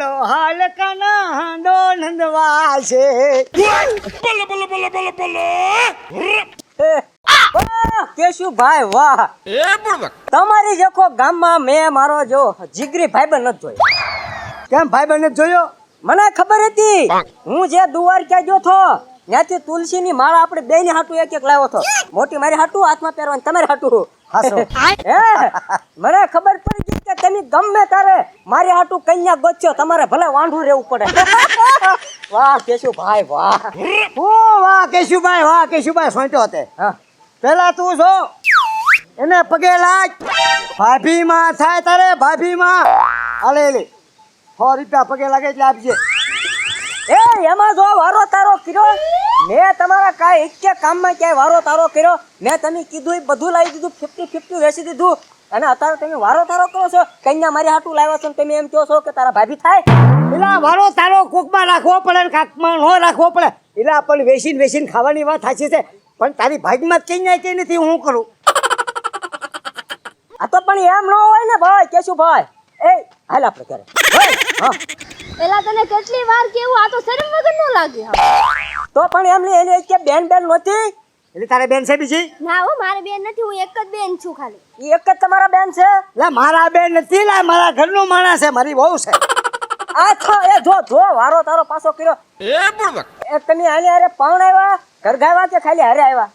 બોલો હાલ કાના હાંડો નંદવા છે. બોલો બોલો બોલો બોલો બોલો કેશુભાઈ વાહ, એ બુડબક તમારી જેખો ગામમાં મેં મારો જો જીગરી ભાઈબંધ નથી જોયો. કેમ ભાઈબંધ નથી જોયો? મને ખબર હતી. હું જે દ્વારકા ગયો તો ત્યાંથી તુલસીની માળા આપણે બે ની હાટુ એક એક લાવ્યો હતો. મોટી મારી હાટુ હાથમાં પહેરવાની, તમારી હાટુ. મને ખબર પડી ગઈ કે તમે ગમે તારે મારી હાટુ કન્યા ગોચ્યો, તમારે ભલે વાંઢું રહેવું પડે. વાહ કેશુભાઈ વાહ, વાહ કેશુભાઈ વાહ. કેશુભાઈ સોંટ્યો તે. પેલા તું જો એને પગે લાગ. ભાભી માં થાય તારે, ભાભી માં હાલે 100 રૂપિયા પગે લાગે એટલે આપજે. એ એમાં જો વારો તારો કર્યો મેં, તમારા કાંઈ એક કામમાં ક્યાંય વારો તારો કર્યો મેં? તમે કીધું એ બધું લાવી દીધું, 50-50 વેચી દીધું, અને અત્યારે તમે વારો તારો કરો છો. કન્યા મારી હાટું લાવ્યા છો ને તમે એમ કહો છો કે તારા ભાભી થાય? પેલા વારો તારો કોકમાં રાખવો પડે ને કાકમાં ન રાખવો પડે. એટલે આપણને વેચીને ખાવાની વાત સાચી છે, પણ તારી ભાગમાં કઈ કઈ નથી. હું કરું આ તો પણ એમ ન હોય ને ભાઈ કેશુભાઈ. એ હાલ આપણે કરે. હા એલા તને કેટલી વાર કેવું, આ તો શરમ વગર નો લાગે. તો પણ એમ નહીં, એને કે બેન નહોતી એટલે તારે બેન છે બીજી? ના હો, મારી બેન નથી, હું એક જ બેન છું ખાલી. ઈ એક જ તમારા બેન છે? લે મારા બેન નથી, લે મારા ઘરનો માણસ છે, મારી વહુ છે. આ છો એ જો વારો તારો પાછો કર્યો. એ બુડબક એ તમે આને અરે પાણ આવ્યા, ઘર ગાવ્યા કે ખાલી હારે આવ્યા?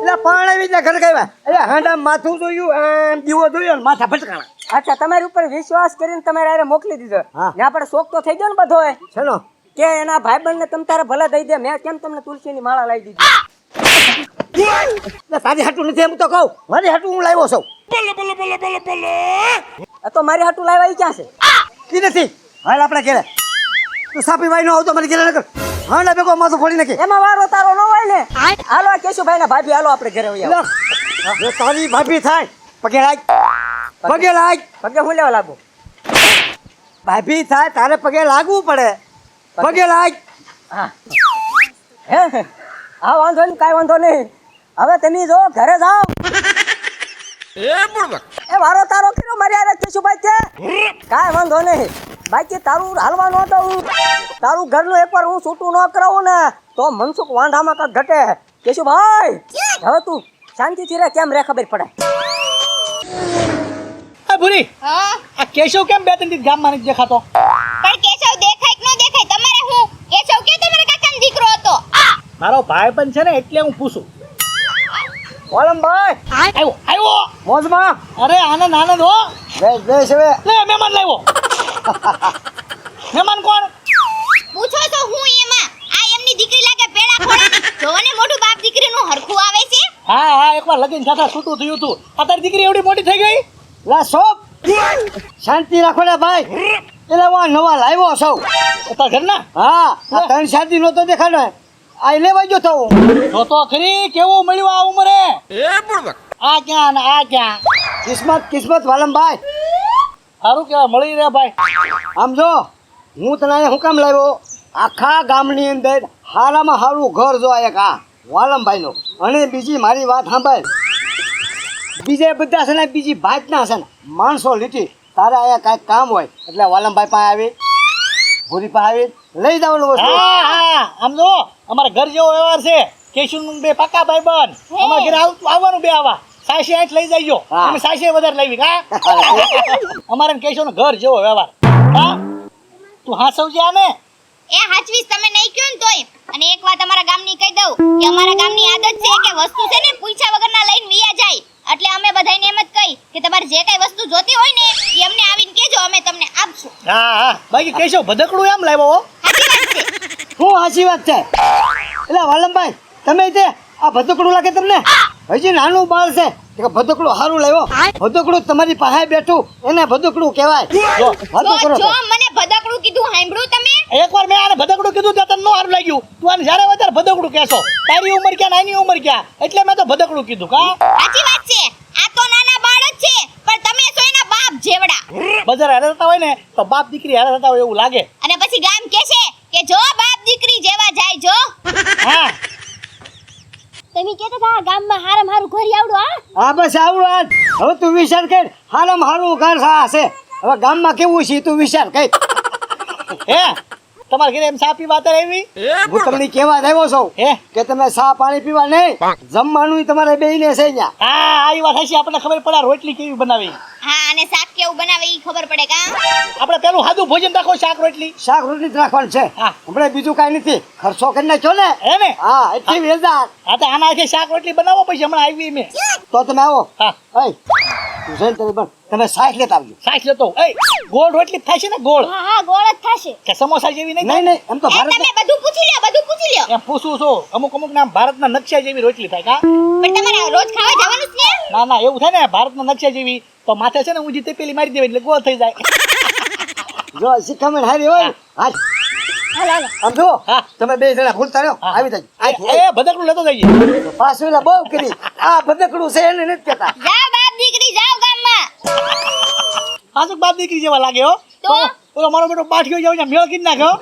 એટલે પાણ આવી એટલે ઘર ગાવ્યા. એટલે હાંડા માથું જોયું, આમ દીવો જોયો ને માથા ભટકાણા. અચ્છા, તમારી ઉપર વિશ્વાસ કરીને તમારે આરે મોકલી દીધો. ને આપણે શોખ તો થઈ ગયો ને બધો ચલો કે એના ભાઈબંધને તમ તારે ભલે દઈ દે. મેં કેમ તમને તુલસીની માળા લાવી દીધી? તારી હાટું નથી એમ તો કહું, મારી હાટું હું લાવ્યો છું. બોલો બોલો બોલો બોલો બોલો આ તો મારી હાટું લાવ્યા ઈ ક્યાં છે? કી નથી. હાલ આપણે ઘેરે. તું સાપી ભાઈ નો આવતો મારી ઘેરે નકર હાંડા ભેગો માથું ફોડી નાખી. એમાં વારો તારો ન હોય ને. હાલો કેશુભાઈ ના ભાભી, હાલો આપણે ઘરે વઈ આવો. જો તારી ભાભી થાય પગે લાગ, પગે લાગ. પગે હું લેવા લાગુ? ભાભી થાય તારે પગે લાગવું પડે. પગે લાગ. હા હા વાંધો નહીં, કાંઈ વાંધો નહીં. હવે તમે જો ઘરે જાઓ. એ બુડબક એ વારો તારો કર્યો મારી આરે કેશુભાઈ છે, કાંઈ વાંધો નહીં. બાકી તારું હાલવાનું હતું, તારું ઘરનું એકવાર હું છૂટું ન કરાવું ને તો મનસુખ વાંઢામાં કાંઈક ઘટે. કેશુભાઈ હવે તું શાંતિથી રહે, કેમ રે ખબર પડે. ભૂરી હા, આ કેશવ કેમ 2-3 દિવસ ગામમાં નથી દેખાતો? પણ કેશવ દેખાય કે ન દેખાય તમારે હું? કેશવ કે તમારા કાકાનો દીકરો હતો? મારો ભાઈ પણ છે ને એટલે હું પૂછું. ઓલમભાઈ આવ્યો મોજમાં. અરે આનંદ હો. બેસ હવે. લે મહેમાન લાવ્યો. મહેમાન કોણ? પૂછો તો હું એમાં. આ એમની દીકરી લાગે પેડા ખોડા. જોને મોઢું બાપ દીકરીનું હરખું આવે છે. હા એકવાર લગીન થતા છૂટું થયું હતું. આ તારી દીકરી એવડી મોટી થઈ ગઈ? લા સોપ શાંતિ રાખો ને ભાઈ. એટલે હું નવા લાવ્યો છું. તારા ઘરના? હા આ 3 શાદી નો તો દેખાડો. આ લેવા ગયો તો જો તો ખરી કેવું મળ્યું આ ઉંમરે. એ બુડબક આ ક્યાં ને આ ક્યાં? કિસ્મત વાલમભાઈ. સારું કેવા મળી રહ્યા ભાઈ. આમ જો હું તને હું કામ લાવ્યો, આખા ગામની અંદર હારામાં હારું ઘર જો એક આ વાલમભાઈનો. અને બીજી મારી વાત સાંભળ, બીજે બધા છે ને બીજી ભાતના છે ને માણસો લીટી. તારે અહીંયા કાંઈક કામ હોય એટલે વાલમભાઈ પાસે આવી, ભૂરી પાસે આવી લઈ જવાનું વસ્તુ. હા આમ જો અમારા ઘર જેવો વ્યવહાર છે. કેશુનું બે પાકા ભાઈબંધ. અમારા ઘરે આવવાનું બે આવા. સાસી 8 લઈ જઈજો. હા. અમે સાસી વધારે લાવી હા. અમારે કેશુનું ઘર જેવો વ્યવહાર. હા તું હાસવજે આને. એ હાચવીસ તમે નહીં કયો ને તોય. અને એક વાત અમારા ગામની કહી દઉં કે અમારા ગામની આદત છે કે વસ્તુ છે ને પૂછ્યા વગરના લઈને વિયા જાય. એટલે અમે બધાયને એમ જ કહી કે તમારે જે કઈ વસ્તુ જોતી હોય ને એ અમને આવીને કહેજો, અમે તમને આપશું. હા બાકી કેશવ ભદકડું એમ લાવ્યો હો. સાચી વાત છે. શું સાચી વાત છે? એટલે વાલમભાઈ તમે તે આ ભદકડું લાગે તમને? હજી નાનું બાળ છે કે ભદકડું સારું લાવ્યો. ભદકડું તમારી પાસે બેઠું એને ભદકડું કહેવાય. જો વાતો કરો જો છો. મને ભદકડું કીધું સાંભળ્યું તમે? એકવાર મેં આને ભદકડું કીધું ત્યાં તને નો સારું લાગ્યું. તું આને જ્યારે વધારે ભદકડું કહેશો. તારી ઉંમર ક્યાં નાની ઉંમર ક્યાં, એટલે મેં તો ભદકડું કીધું. કા સાચી વાત છે. આ તો નાના બાળ જ છે પણ તમે છો એના બાપ જેવડા. બજાર હારે થતા હોય ને તો બાપ દીકરી હારે થતા હોય એવું લાગે. અને પછી ગામ કહેશે કે જો બાપ દીકરી જેવા જાય જો. હા તમે કહેતા હતા ગામમાં હારામ હારું ઘર આવડું. હા બસ આવડું આજ. હવે તું વિચાર કર, હારામાં હારું ઘર હશે. હવે ગામમાં કેવું છે તું વિચાર કર. હે તમારા ઘરે એમ ચા પીવા અત્યારે આવી એ હું બુડબક તમને કેવા જ આવ્યો છું હે કે તમે ચા પાણી પીવા નહીં, જમવાનું તમારે બેયને છે અહીંયા. હા આ વાત હશે, આપણને ખબર પડે આ રોટલી કેવી બનાવી. હા અને શાક કેવું બનાવે ઈ ખબર પડે કા આપણે પેલું સાદું ભોજન રાખો, શાક રોટલી. શાક રોટલી જ રાખવાનું છે. હા. હમણાં બીજું કાંઈ નથી. ખર્ચો કરી નાખ્યો ને. હે ને હા, એટલી વેચાણ. હા તો આના હાથે શાક રોટલી બનાવો પછી હમણાં આવી મેં. તો તમે આવો. હા ઓય, તું જઈને તમે બન. તમે સાઈઠ લેતા આવજો. સાસ લેતો એ ગોળ રોટલી થાય છે ને ગોળ હા હા ગોળ જ થાશે કે સમોસા જેવી નહીં નહીં નહીં, એમ તો એ ભારત તમે બધું પૂછી લ્યો બધું પૂછી લ્યો એમ પૂછું છું. અમુક અમુક નામ ભારતના નકશા જેવી રોટલી થાય કા પણ તમારે રોજ ખાવા જવાનું છે ના ના એવું થાય ને ભારતના નકશા જેવી તો માથે છે ને ઊંજી તેપેલી મારી દેવાય એટલે ગોળ થઈ જાય. જો શિખામણ હારી હોય. હાલ હાલો હાલો આમ જો, હા. તમે બે જણા ભૂલતા રહ્યો. હા. આવી જાય. એ ભદકડું લેતો જઈએ. પાછું એટલે બહુ કરી. આ ભદકડું છે એને નથી કહેતા. જાઓ બાપ દીકરી જાઓ ગામમાં આસુક બાપ દીકરી જેવા લાગે હો. તો? ઓલો મારો બેટો બાઠિયો જાવ ને મેળ કીધ નાખ્યો.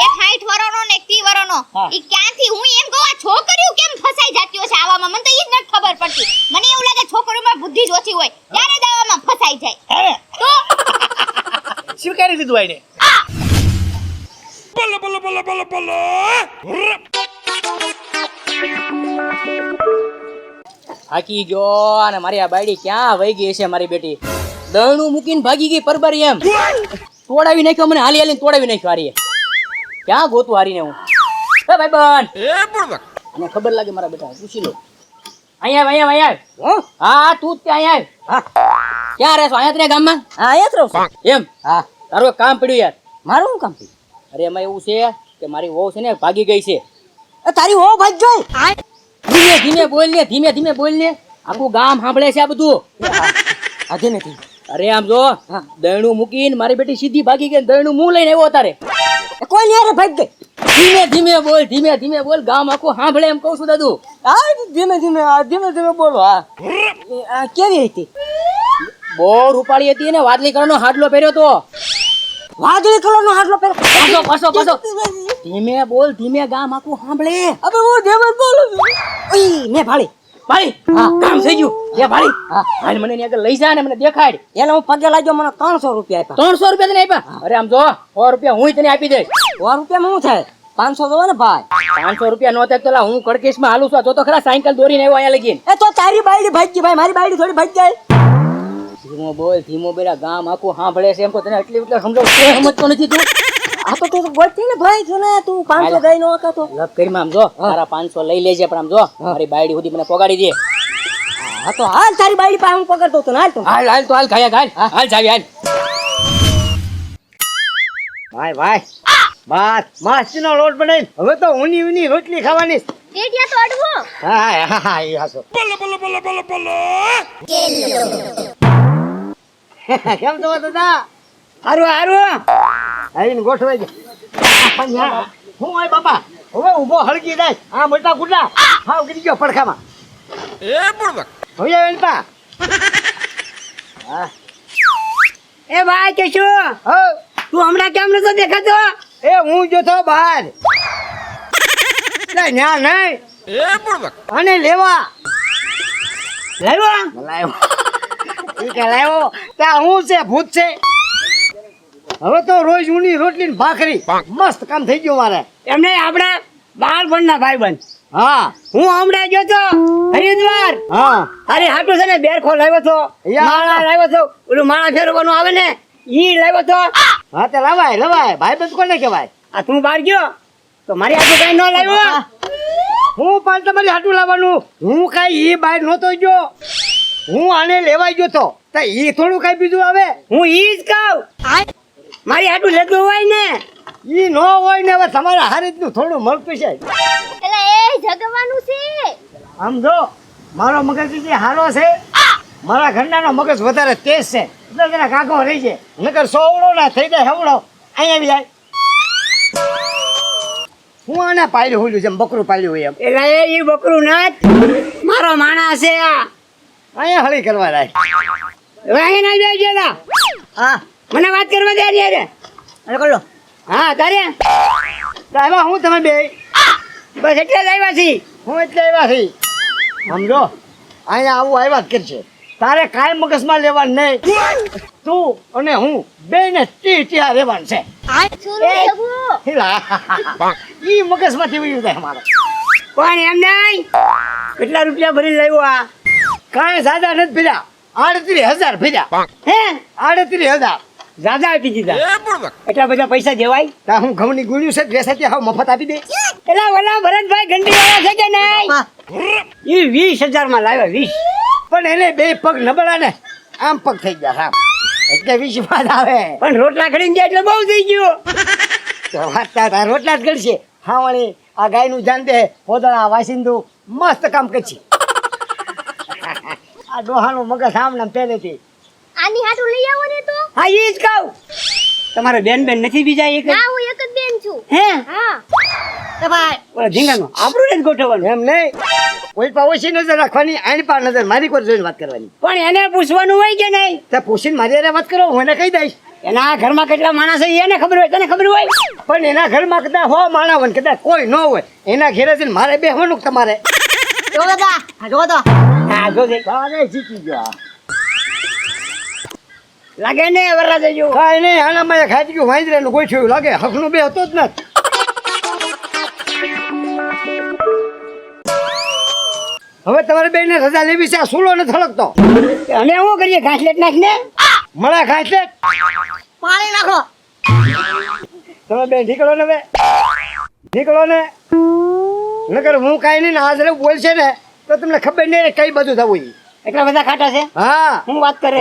એક 60 વરોનો ને એક 30 વરોનો હા. ઈ ક્યાંથી હું એમ કહું આ છોકરીઓ કેમ ફસાઈ જાતી હોય છે આવામાં મને તો ઈ જ નથી ખબર પડતી મને એવું લાગે છોકરીઓમાં બુદ્ધિ જ ઓછી હોય ત્યારે જ આવામાં ફસાઈ જાય હે ને તો સ્વીકારી લીધું આઈને. બલ્લા બલ્લા બલ્લા બલ્લા બલ્લા થાકી ગયો અને મારી આ બાયડી ક્યાં વહી ગઈ છે મારી બેટી દળનું મૂકીને ભાગી ગઈ પરબરી એમ તોડાવી નાખ્યો મને હાલી હાલીને તોડાવી નાખ્યો હારીએ ક્યાં ગોતું હારીને હું એ ભાઈ બન એ બુડબક મને ખબર લાગે મારા બેટા પૂછી લો અહીંયા આવ હો? હા તું જ ત્યાં અહીંયા આવ હા. ક્યાં રહેશો અહીંયા જ રે ગામમાં હા, અહીંયા જ રહું છું. એમ હા. તારું એક કામ પડ્યું યાર મારું શું કામ છે? અરે એમાં એવું છે કે મારી વહુ છે ને ભાગી ગઈ છે એ તારી હો ભાઈ જોઈ. ધીમે ધીમે બોલ ને ધીમે ધીમે બોલ ને આખું ગામ સાંભળે છે આ બધું આજે નથી. અરે આમ જો હા. દળનું મૂકીને મારી બેટી સીધી ભાગી ગઈ દળનું મું લઈને આવ્યો તારે એ કોઈ નહીં હારે ભાઈ ગઈ. ધીમે ધીમે બોલ ગામ આખું સાંભળે એમ કહું છું દાદુ હા, ધીમે ધીમે બોલો. હા. આ કેવી હતી? બહુ રૂપાળી હતી ને વાદળી કલરનો હાડલો પહેર્યો તો વાદળી કલરનો હાડલો પહેર્યો. પાછો ધીમે બોલ ધીમે ગામ આખું સાંભળે અબે હું ધીમે બોલું છું. ઓય, મેં ભાળી. ભાઈ હા. કામ થઈ ગયું એ ભાઈ હા. હાલ મને એની આગળ લઈ જા ને મને દેખાડ એને હું પગે લાગ્યો, મને 300 રૂપિયા આપ્યા. 300 રૂપિયા તને આપ્યા અરે આમ જો 100 રૂપિયા હું તને આપી દઈશ 100 રૂપિયામાં શું થાય? 500 દો ને ભાઈ. 500 રૂપિયા નો થાય તો લા હું કડકેશમાં હાલું છું જો તો ખરા સાયકલ દોરીને આવ્યો અહીંયા લગીને એ તો તારી બાયડી ભાગી ભાઈ, મારી બાયડી થોડી ભાગી જાય. ધીમો બેરા ગામ આખું સાંભળે છે એમ તો તને એટલી સમજાવ કોઈ સમજતો નથી તું આ તો તું ગોઠવી ને ભાઈ છો ને, તું 500 દઈ નો કાતો. લગ કરીમાં આમ જો તારા 500 લઈ લેજે પણ આમ જો મારી બાયડી સુધી મને પગાડી દે હા તો હાલ તારી બાયડી પાસે હું પકડતો હતો ને, હાલ તું. હાલ તો હાલ ખાયા હાલ જાવી હાલ ભાઈ ભાઈ માછીનો લોટ બનાવી હવે તો ઊની રોટલી ખાવાની. રેડિયા તો અડવો હા એ હાસો. બલ્લા બલ્લા બલ્લા બલ્લા બલ્લા કેમ તો દાદા? હારું આવીને ગોઠવાઈ ગયા. હું હોય બાપા હવે ઊભો હળગી જાય. આ મોટા ગુડા હાવ ગરી ગયો પડખામાં. એ બુડબક હવે આવે ને પા. હા. એ ભાઈ કેશુ હો, તું હમણાં કેમ નતો દેખાતો? એ હું જોતો બહાર. લે ન્યા નહીં એ બુડબક અને લેવા લાવ્યો લાવ્યો. ઈ કે લાવ્યો ત્યાં હું છે ભૂત છે. હવે તો રોજ ઊની રોટલી ને ભાખરી મસ્ત કામ થઈ ગયું મારે. એમને આપણા બાળપણના ભાઈબંધ હા હું હમણાં ગયો તો હરિદ્વાર હા તારી હાટુ છે ને બેરખો લાવ્યો તો યા. માળા લાવ્યો તો ઓલું માળા ફેરવવાનું આવે ને ઈ લાવ્યો તો હા તે લવાય ભાઈ બંધ કોને કહેવાય? આ તું બહાર ગયો તો મારી હાટુ કઈ ન લાવ્યો હું પણ તમારી હાટું લાવવાનું. હું કઈ ઈ બહાર નહોતો ગયો, હું આને લેવાઈ ગયો તો ઈ થોડું કઈ બીજું આવે? હું ઈ જ કહું મારી હાટુ લેતું હોય ને ઈ નો હોય ને હવે તમારા હારીજનું થોડું મળતું છે. એટલે એ જગવાનું છે આમ જો મારો મગજ જે હારો છે, મારા ઘરનાનો મગજ વધારે તેજ છે એટલે જરા કાકો રહી છે. નકર સોવડો ના થઈ જાય હવડો અહીંયા આવી જાય. હું આને પાડ્યું હોલ્યું જેમ બકરું પાડ્યું હોય એમ એટલે ઈ બકરું નથ મારો માણસ છે આ અહીંયા હળી કરવા લાય. હવે અહીંયા ના જાય છે હા મને વાત કરવા દે યાર અરે કરો હા તારે એમાં હું તમે બે બસ એટલે જ આવ્યા છીએ હું એટલે આવ્યા છી સમજો અહીંયા આવું આવ્યા જ કરશે. તારે કાંઈ મગજમાં લેવાનું નહીં. તું અને હું બેને ટીટિયા રહેવાનું છે. સુરુ જગુ હિલા. ઈ મગજમાંથી વયું જાય અમારે. પણ એમ નહીં. કેટલા રૂપિયા ભરી લાવ્યો આ? કાંઈ જાદા નથી ભર્યા. 38,000 ભર્યા. હે 38,000 જાદા આપી દીધા. એટલા બધા પૈસા દેવાય? તા હું ઘઉંની ગુણ્યું છે વેસાતી હાવ મફત આપી દે. એલા ઓલા ભરતભાઈ ઘંટી વાળા છે કે નહીં? ઈ 20,000 માં લાવ્યા 20. પણ એને બે પગ નબળા ને આમ પગ થઈ ગયા આમ. એટલે 20 બાદ આવે. પણ રોટલા ખડીને ગયા એટલે બહુ થઈ ગયું. તો વાત તારા રોટલા જ ગળશે. હા વળી આ ગાયનું જાન દે પોદળા વાસિંદુ મસ્ત કામ કરશે. આ ડોહાનું મગજ આમ નામ પહેલેથી. આની હાટુ લઈ આવો ને તો. હા ઈ જ કહું. તમારે બેન નથી બીજા એક? ના હું એક જ બેન છું. હે હા તો ભાઈ ઓલા ઝીંગાનું આપણું ને જ ગોઠવવાનું એમ નહીં. કોઈ પા ઓછી નજર રાખવાની આની પા નજર મારી પર જોઈને વાત કરવાની. પણ એને પૂછવાનું હોય કે નહીં? તે પૂછીને મારી હારે વાત કરો હું એને કહી દઈશ. એના ઘરમાં કેટલા માણસ છે એને ખબર હોય તને ખબર હોય? પણ એના ઘરમાં કદાચ 100 માણસ હોય કદાચ કોઈ ન હોય એના ઘેરે જઈને મારે બેહવાનું તમારે. જો દાદા જો તો હા જો દે તારે જીતી ગયા લાગે ને વરરા જજો. કાંઈ નહીં આનામાં ખાઈ ગયું વાંદરાનું ગોઠ્યું લાગે હકનું બે હતો જ નથી. હવે તમારે બેને રજા લેવી છે. આ સૂલો નથી હળકતો. અમે શું કરીએ? ઘાસલેટ નાખીને મળે ઘાસલેટ પાણી નાખો. તમે બેન નીકળો ને. હવે નીકળો ને. નકર હું કાંઈ નહીં ને હાજર બોલશે ને તો તમને ખબર નહીં કઈ બધું થવું. એટલા બધા ખાટા છે? હા હું વાત કરે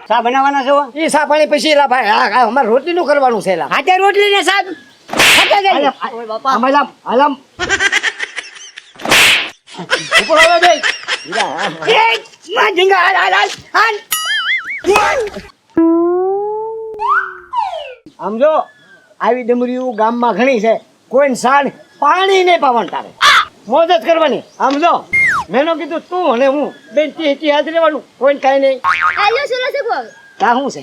શા બનાવવાના છો? એ શા પાણી પછી લા ભાઈ. હા અમારે રોટલી નું કરવાનું છે. હાથે રોટલી ને શાક ખાતા જાય. ઓય બાપા આલામ આલામ ઉપર આવે બે. એ માં ઢીંગા હાલ હાલ હાલ હાલ. આમ જો આવી ડમરીઓ ગામમાં ઘણી છે. કોઈને સાડ પાણી નહીં પાવાનું. તારે મોજ જ કરવાની. આમ જો મેનો કીધું તું અને હું બેન ટી હાથ રહેવાનું. કોઈને કાંઈ નહીં. આલ્યો સુરુ જગુ. તા શું છે?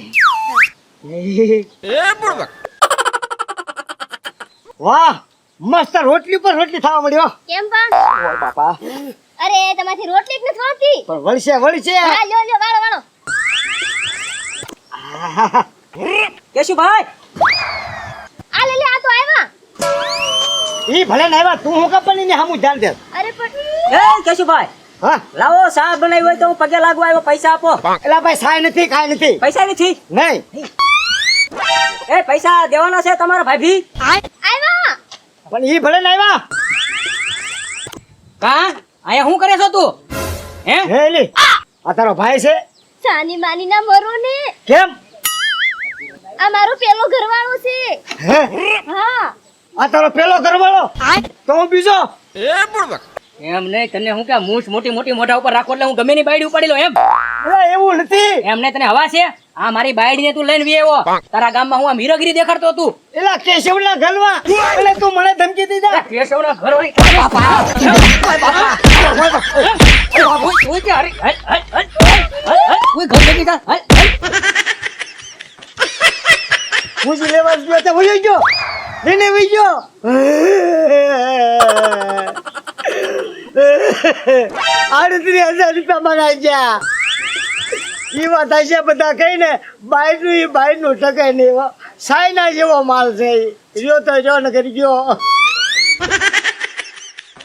વાહ મસ્ત રોટલી પર રોટલી થવા મળ્યો. કેમ પણ? ઓય બાપા અરે તમારી રોટલી જ નથી વળતી. પણ વળશે વળશે. હા લ્યો લ્યો વાળો વાળો. કેશુભાઈ આ લે લે આ તો આવ્યા. ઈ ભલે ને આવ્યા તું હું કપની ને સામું ધ્યાન દે. અરે પણ એ કેશુભાઈ હા લાવો સા બનાવી હોય તો હું પગે લાગવા આવ્યો. પૈસા આપો. એલા ભાઈ સાય નથી કાંઈ નથી. પૈસા નથી. નહીં એ પૈસા દેવાના છે તમારા ભાભી. આવ્યા. પણ ઈ ભલે ને આવ્યા. કા અહીંયા શું કરે છો તું? હે હે લી આ તારો ભાઈ છે? સાની માની ના મરો ને. કેમ? આ મારો પેલો ઘરવાળો છે. હે હા આ તારો પેલો ઘરવાળો? તો હું બીજો? એમ નહીં તને હું કે મૂછ મોટી મોટી મોઢા ઉપર રાખો એટલે હું ગમે ની બાયડી ઉપાડી લો એમ? એલા એવું નથી. એમ નહીં તને હવા છે? આ મારી બાયડી ને તું લઈને વી આવ્યો. તારા ગામમાં હું આમ હીરોગીરી દેખાડતો તું. એલા કેશવના ઘરમાં એટલે તું મને ધમકી દીધા. કેશવના ઘર હોય. ઓય કે હરી હટ હટ હટ ઓય ઘર લગી જા હટ હું જ લેવા જ ગયો તો વયો ગયો. લઈને વયો ગયો. 38,000 રૂપિયા બનાવી ગયા. ઈ વાત હશે બધા કહીને બાયનું ઈ બાયનું ટકે નહીં. સાયના જેવો માલ છે. રહ્યો તો જો ને કરી ગયો.